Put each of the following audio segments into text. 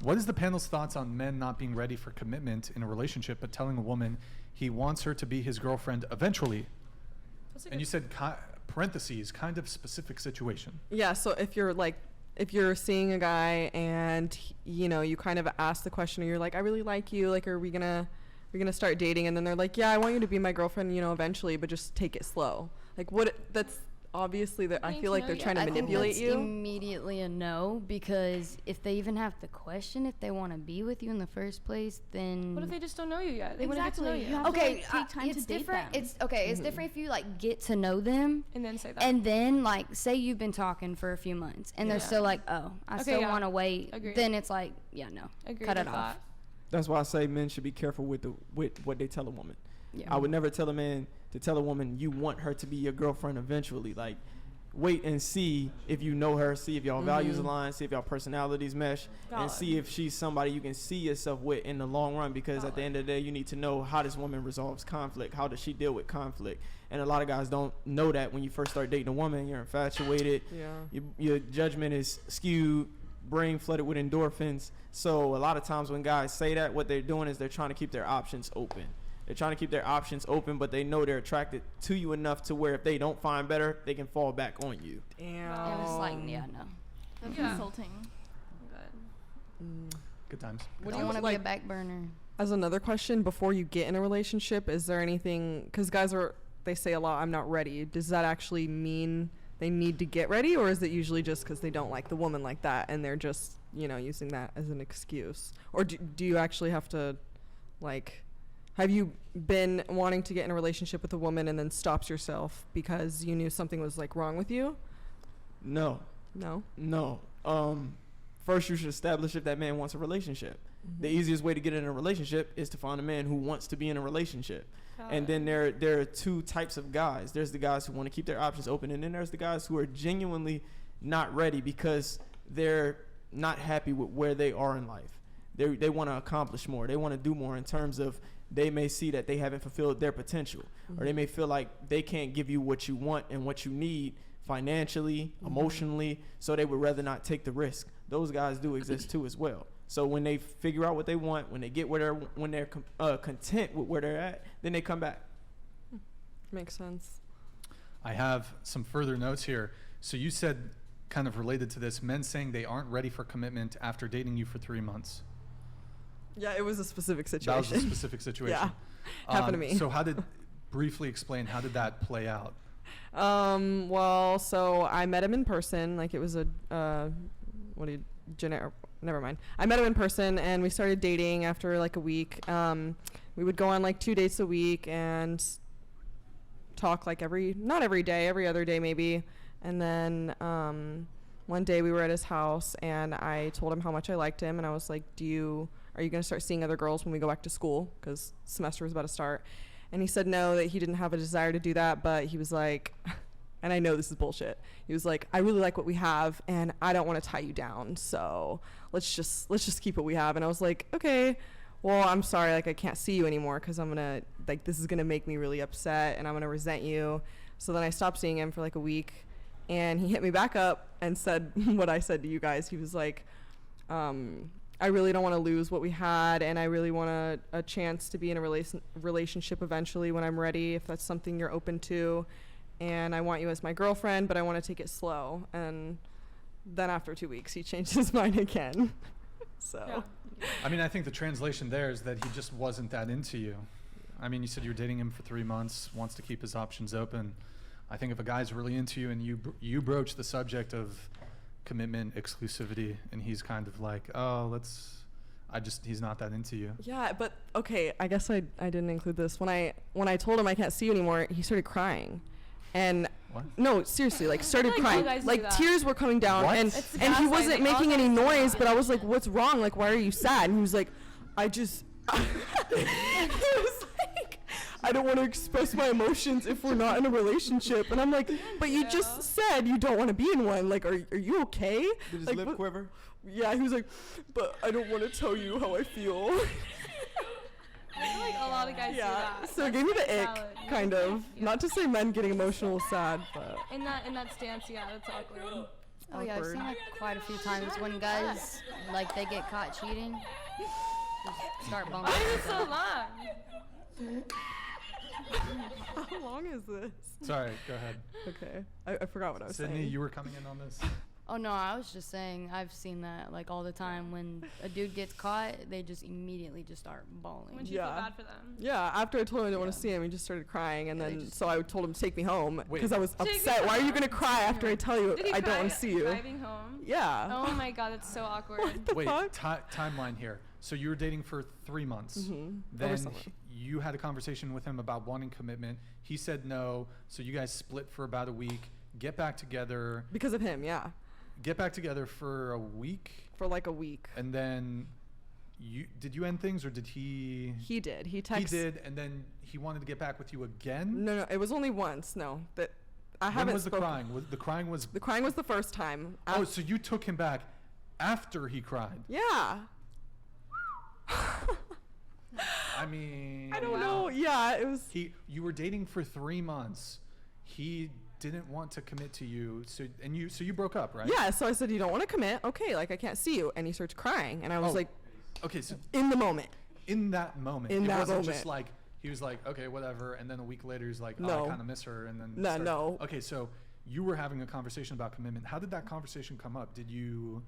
What is the panel's thoughts on men not being ready for commitment in a relationship, but telling a woman he wants her to be his girlfriend eventually? And you said parentheses, kind of specific situation. Yeah, so if you're seeing a guy and you kind of ask the question, or you're like, I really like you, like, are we gonna start dating? And then they're like, yeah, I want you to be my girlfriend, eventually, but just take it slow. Like, that's obviously that I feel like they're trying to manipulate you. I think that's immediately a no, because if they even have to question if they want to be with you in the first place, then what if they just don't know you yet? They want to get to know you. Okay, take time to date them. It's different if you get to know them and then say that. And then say you've been talking for a few months and they're still like, oh, I still want to wait. Agreed. Then it's like, yeah, no, cut it off. That's why I say men should be careful with what they tell a woman. Yeah. I would never tell a man to tell a woman you want her to be your girlfriend eventually. Like, wait and see if you know her, see if y'all values align, see if y'all personalities mesh, and see if she's somebody you can see yourself with in the long run. Because at the end of the day, you need to know how this woman resolves conflict. How does she deal with conflict? And a lot of guys don't know that when you first start dating a woman. You're infatuated. Yeah. Your judgment is skewed, brain flooded with endorphins. So a lot of times when guys say that, what they're doing is they're trying to keep their options open. They're trying to keep their options open, but they know they're attracted to you enough to where if they don't find better, they can fall back on you. Damn. And it's like, yeah, no. That's insulting. Good times. What do you want to be a back burner? As another question, before you get in a relationship, is there anything, because guys they say a lot, I'm not ready. Does that actually mean they need to get ready, or is it usually just because they don't like the woman like that and they're just, using that as an excuse? Or do you actually have to, have you been wanting to get in a relationship with a woman and then stopped yourself because you knew something was wrong with you? No. First, you should establish if that man wants a relationship. The easiest way to get in a relationship is to find a man who wants to be in a relationship. And then there are two types of guys. There's the guys who want to keep their options open, and then there's the guys who are genuinely not ready because they're not happy with where they are in life. They want to accomplish more. They want to do more in terms of they may see that they haven't fulfilled their potential, or they may feel like they can't give you what you want and what you need financially, emotionally, so they would rather not take the risk. Those guys do exist too as well. So when they figure out what they want, when they get when they're content with where they're at, then they come back. Makes sense. I have some further notes here. So you said, kind of related to this, men saying they aren't ready for commitment after dating you for 3 months. Yeah, it was a specific situation. That was a specific situation. Yeah, happened to me. So briefly explain, how did that play out? Well, so I met him in person. It was never mind. I met him in person and we started dating after a week. We would go on 2 dates a week and talk not every day, every other day maybe. And then one day we were at his house and I told him how much I liked him, and I was like, are you going to start seeing other girls when we go back to school? Because semester was about to start. And he said no, that he didn't have a desire to do that, but he was like, and I know this is bullshit, he was like, I really like what we have and I don't want to tie you down, so let's just keep what we have. And I was like, okay, well, I'm sorry, I can't see you anymore because I'm gonna this is gonna make me really upset and I'm gonna resent you. So then I stopped seeing him for a week, and he hit me back up and said what I said to you guys. He was like, I really don't want to lose what we had, and I really want a chance to be in a relationship eventually when I'm ready, if that's something you're open to. And I want you as my girlfriend, but I want to take it slow. And then after 2 weeks, he changed his mind again. So. Yeah. I mean, I think the translation there is that he just wasn't that into you. I mean, you said you were dating him for 3 months, wants to keep his options open. I think if a guy's really into you and you broach the subject of commitment, exclusivity, and he's kind of like, oh, he's not that into you. Yeah, but okay, I guess I didn't include this. When I told him I can't see you anymore, he started crying. And what? No, seriously, started crying. Tears were coming down, what? and he wasn't making any noise, but I was like, what's wrong? Why are you sad? And he was like, he was like, I don't want to express my emotions if we're not in a relationship. And I'm like, but you just said you don't want to be in one. Are you okay? Did his lip quiver? Yeah, he was like, but I don't want to tell you how I feel. I feel like a lot of guys do that. So it gave me the ick, kind of. Yeah. Not to say men getting emotional is sad, but in that stance, yeah, that's awkward. Oh yeah, I've awkward. seen like quite a few times when guys like they get caught cheating, just start bumping. Why is it into so them. long? How long is this? Sorry, go ahead. Okay, I forgot what I was Sydney, saying. you were coming in on this. Oh no, I was just saying I've seen that like all the time. When a dude gets caught, they just immediately just start bawling. When do you feel Yeah. bad for them? Yeah, after I told him I didn't want Yeah. to see him, he just started crying, and Yeah, they then just- so I told him to take me home Wait. because I was Take me upset. Why are you home? gonna cry after I tell you Did he I don't cry want to see you? driving home? Yeah. Oh my god, that's so awkward. What the Wait, fuck? timeline here. So you were dating for 3 months. Mhm. Over Then summer. you had a conversation with him about wanting commitment. He said no. So you guys split for about a week. Get back together. Because of him, yeah. Get back together for a week, For like a week. and then did you end things or did he? He did. He He texted. did, and then he wanted to get back with you again. No, it was only once. No, that I When haven't was the spoken. crying? Was the crying was? The crying was the first time. Oh, so you took him back after he cried. Yeah. I mean, I don't Wow. know. Yeah, it was. you were dating for 3 months. He didn't want to commit to you, so you broke up, right? Yeah, so I said, you don't want to commit? Okay, like I can't see you. And he starts crying. And I was Oh. like, Okay, so in the moment. in that moment, In it that wasn't just moment. like he was like, okay, whatever, and then a week later he's like, oh, No. I kind of miss her, and then No, no. Okay, so you were having a conversation about commitment. How did that conversation come up? Did you?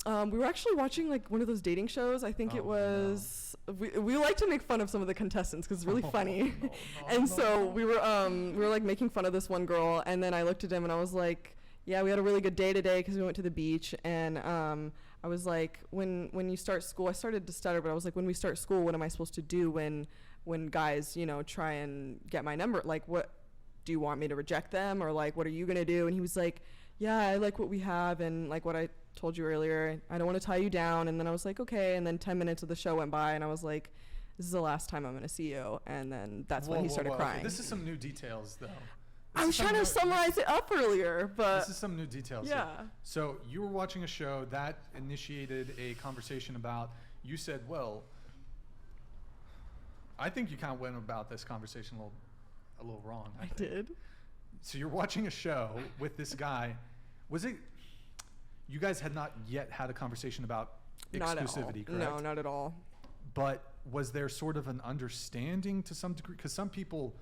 We were actually watching like one of those dating shows. I think Oh, it was. We like to make fun of some of the contestants because it's really Oh, funny. no, And no, so no. we were like making fun of this one girl, and then I looked at him and I was like, yeah, we had a really good day today because we went to the beach, and I was like, when you start school, I started to stutter, but I was like, when we start school, what am I supposed to do when guys, try and get my number? Like, what do you want me to reject them, or like, what are you gonna do? And he was like, yeah, I like what we have, and like what I told you earlier, I don't want to tie you down. And then I was like, okay. And then 10 minutes of the show went by, and I was like, this is the last time I'm gonna see you. And then that's when he started Okay, crying. this is some new details, though. I was trying to summarize it up earlier, but This is some new details. here. yeah. So you were watching a show that initiated a conversation about. You said, "Well, I think you kind of went about this conversation a little wrong." I think. did. So you're watching a show with this guy. Was it? You guys had not yet had a conversation about Not at all. exclusivity, correct? No, not at all. But was there sort of an understanding to some degree? Because some people,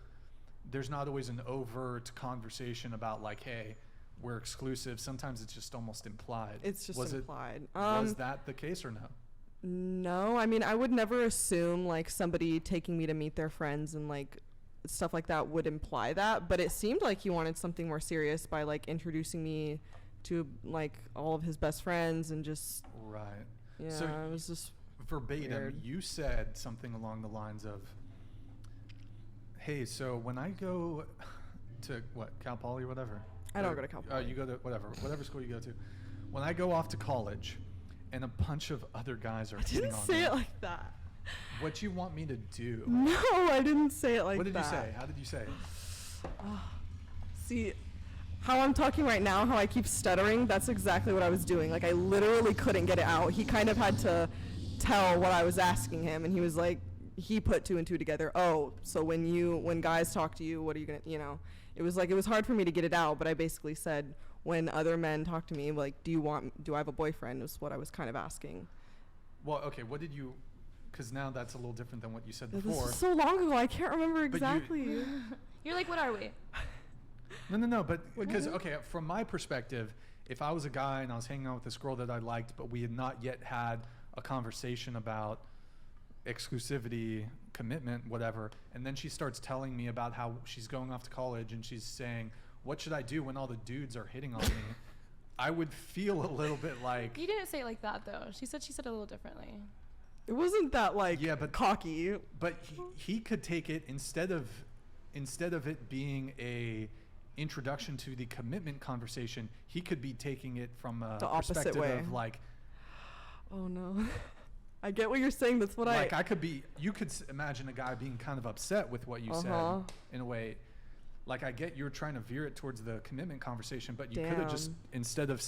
there's not always an overt conversation about like, hey, we're exclusive. Sometimes it's just almost implied. It's just was implied. Was that the case or no? No, I mean, I would never assume like somebody taking me to meet their friends and like stuff like that would imply that, but it seemed like he wanted something more serious by like introducing me to like all of his best friends and just Right. yeah, So it was just verbatim, Weird. you said something along the lines of, hey, so when I go to what, Cal Poly or whatever? I don't Or, go to Cal Poly. You go to whatever school you go to. When I go off to college and a bunch of other guys are I hitting didn't on say me, it like that. what you want me to do? No, I didn't say it like that. What did you say? How did you say it? See, how I'm talking right now, how I keep stuttering, that's exactly what I was doing. Like, I literally couldn't get it out. He kind of had to tell what I was asking him, and he was like, he put two and two together. Oh, so when guys talk to you, what are you gonna, it was like, it was hard for me to get it out, but I basically said, when other men talk to me, like, do I have a boyfriend, was what I was kind of asking. Well, okay, what did you, because now that's a little different than what you said This before. was so long ago, I can't remember But you- exactly. You're like, what are we? No, but because, okay, from my perspective, if I was a guy and I was hanging out with this girl that I liked, but we had not yet had a conversation about exclusivity, commitment, whatever, and then she starts telling me about how she's going off to college and she's saying, what should I do when all the dudes are hitting on me? I would feel a little bit like, You didn't say it like that though. She said it a little differently. It wasn't that, like, Yeah, but- cocky. but he could take it instead of it being a introduction to the commitment conversation, he could be taking it from a The opposite perspective way. of like Oh, no. I get what you're saying. That's what you could imagine a guy being kind of upset with what you Uh-huh. said in a way. Like, I get you're trying to veer it towards the commitment conversation, but you could have just, Damn. instead of,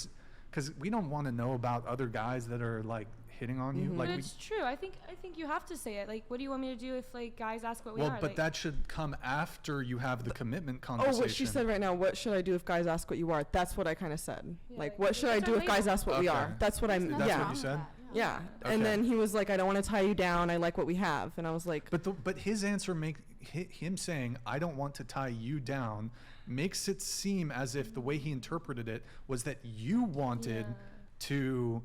because we don't want to know about other guys that are like hitting on you? Mhm. Like But we, it's true. I think you have to say it. Like, what do you want me to do if like guys ask what we well, are? but like, that should come after you have the commitment Oh, conversation. what she said right now. What should I do if guys ask what you are? That's what I kind of said. Yeah, Like, like, what should I it's do our if guys label. ask what we Okay. are? That's what I'm. That's yeah. what you said? Yeah. Okay. And then he was like, I don't want to tie you down. I like what we have. And I was like, But his answer him saying I don't want to tie you down makes it seem as if the way he interpreted it was that you wanted to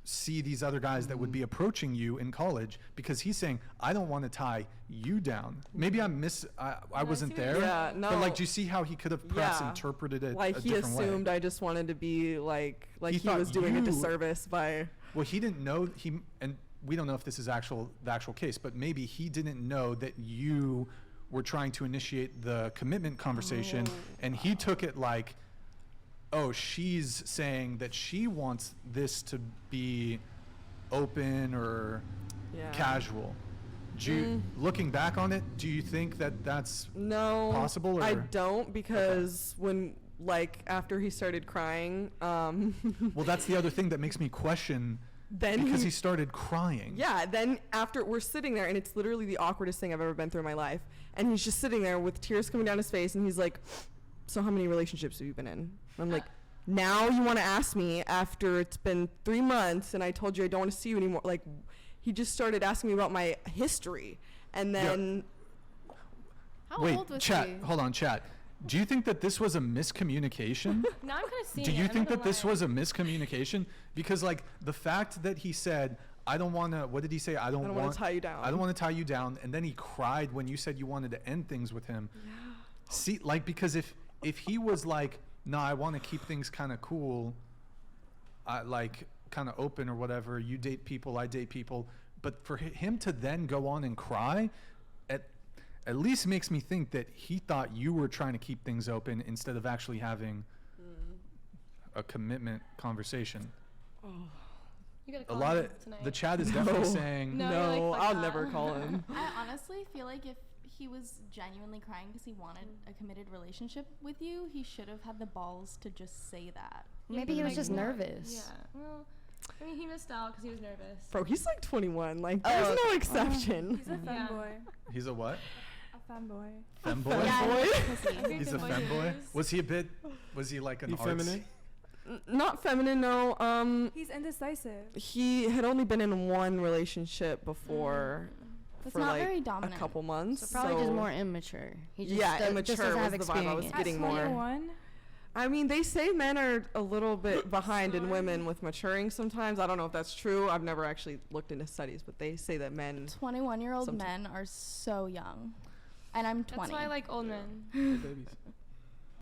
see these other guys that would be approaching you in college, because he's saying I don't want to tie you down. Maybe I wasn't see what there. you're Yeah, But like, no. do you see how he could have perhaps Yeah. interpreted it like a he different assumed way? I just wanted to be like He he thought was doing a you- disservice by. Well, he didn't know and we don't know if this is the actual case, but maybe he didn't know that you were trying to initiate the commitment conversation, and he took it like, oh, she's saying that she wants this to be open or Yeah. casual. Looking back on it, do you think that that's No, possible, I or- don't, because when like after he started crying, well, that's the other thing that makes me question, then because he started crying. yeah, then after we're sitting there, and it's literally the awkwardest thing I've ever been through in my life, and he's just sitting there with tears coming down his face, and he's like, so how many relationships have you been in? And I'm like, now you want to ask me after it's been 3 months and I told you I don't want to see you anymore? Like, he just started asking me about my history, and then how Wait, old was chat. he? Hold on, chat. Do you think that this was a miscommunication? Now I'm kind of seeing Do it. you I'm think not that this gonna was a miscommunication? Because like the fact that he said, I don't want to, what did he say? I I don't don't want want to tie you down. I don't want to tie you down. And then he cried when you said you wanted to end things with him. See, like, because if he was like, no, I want to keep things kind of cool, like kind of open or whatever, you date people, I date people. But for him to then go on and cry, at least makes me think that he thought you were trying to keep things open instead of actually having a commitment conversation. You gotta A call lot him of tonight. the chat is definitely No. saying No, No, you're like, fuck I'll that. never call him. I honestly feel like if he was genuinely crying because he wanted a committed relationship with you, he should have had the balls to just say that. Yeah, Maybe but he was like, just yeah, nervous. Yeah. Well, I mean, he missed out because he was nervous. Bro, he's like 21. Like, there's no exception. He's a Yeah. femboy. he's a what? A femboy. Femboy? Yeah, Boy? pussy. He's a femboy? Was he like an Effeminate? Not feminine, no. He's indecisive. He had only been in one relationship before That's for not like very a dominant. couple months. So probably just more immature. He just Yeah, just immature doesn't have was the vibe I was experience. getting At more. 21? I mean, they say men are a little bit behind in women with maturing sometimes. I don't know if that's true. I've never actually looked into studies, but they say that men. 21-year-old Somet- men are so young. And I'm 20. That's why I like old men. Babies.